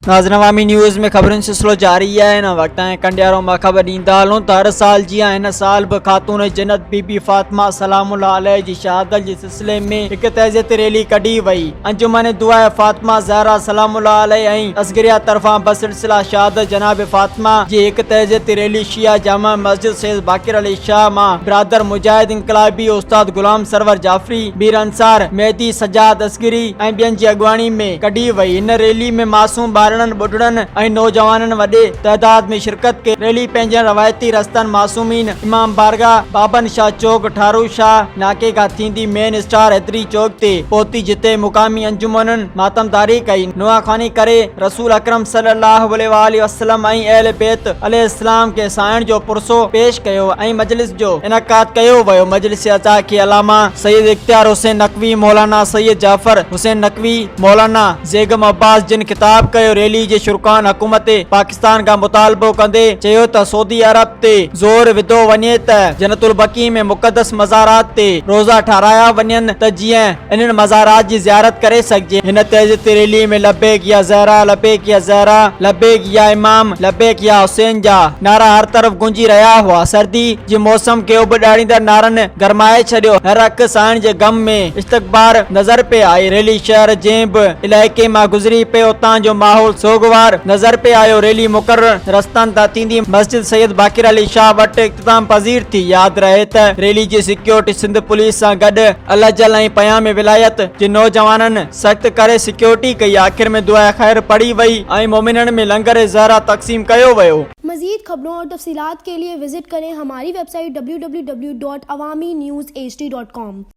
नाज़रीन, अवामी न्यूज़ में खबरुनि सिलसिलो जारी है। हिन वक्त कंडियारो मां ख़बर ॾींदा हलूं त हर साल जीअं हिन साल भी ख़ातून जन्नत बीबी फातिमा सलामुल्लाह अलैहा जी शहादत जे सिलसिले में एक तहज़ियत रैली कढी वई। अंजुमन दुआ फातिमा ज़हरा सलामुल्लाह अलैहा ऐं असगरिया तरफ़ां बसिलसिला शहादत जनाब फातिमा जी एक तहज़ियत रैली शिया जामा मस्जिद सैयद बाकिर अली शाह मां बिरादर मुजाहिद इनकलाबी उस्ताद गुलाम सरवर जाफरी, बीर अंसार, मेहदी सजाद असगरी ऐं ॿियनि जी अॻवानी में कढी वई। हिन रैली में मासूम बुढ़ड़न ऐं नौजवानन वॾे तइदाद में शिरकत के रैली पंहिंजे रवायती रस्तन मासूमीन इमाम बारगाह, बाबन शाह चौक, ठारू शाह नाके खां थींदी मेन स्टार हैदरी चौक ते पहुती, जिते मुकामी अंजुमनन मातमदारी कई, नुआखानी करे रसूल अकरम सल्लल्लाहु अलैहि वसल्लम ऐं अहले बैत अलैहिस्सलाम के साइण जो पुरसो पेश कयो ऐं मजलिस जो इनकाद कयो वयो। मजलिस अता के अलामा सैयद इख्तियार हुसैन नकवी, मौलाना सैयद जाफर हुसैन नकवी, मौलाना ज़ेगम अब्बास जिन खिताब कयो। रैली जे शुरकान हुकूमत पाकिस्तान का मुतालबो कंदे चयो त सऊदी अरब ते ज़ोर विधो वञे त जन्नतुल बकी में मुक़द्दस मज़ारात ते रोज़ा ठाराया वञनि त जीअं इन्हनि मज़ारात जी ज़ियारत करे सघिजे। हिन तहज़ियत रैली में लब्बैक या ज़हरा, लब्बैक या ज़हरा, लब्बैक या इमाम, लब्बैक या हुसैन जा नारा हर तरफ गूंजी रहा हुआ। सर्दी जे मौसम के उब ॾाड़ींदड़ नारनि गरमाए छॾियो। हर अख साइण जे गम में इस्तक़बार नज़र पे आई। रैली शहर जंहिं बि इलाइक़े मां गुज़री पे उतां जो माहौल सोगवार नजर पे आयो। रैली मुकर्रर रस्तन तां थींदी मस्जिद सैयद बाकिर अली शाह वटि इख्तिताम पज़ीर थी। याद रहे त रैली जी सिक्योरिटी सिंध पुलिस सां गॾु अलजल ऐं पयाम विलायत जे नौजवाननि सख्त करे सिक्योरिटी कई। आखिर में दुआ ख़ैर पढ़ी वई ऐं मोमिनन में लंगर ज़हरा तक़सीम कयो वयो। मज़ीद खबरों और तफसीलात के लिए विजिट करें हमारी वेबसाइट www.awamiNewsHD.com।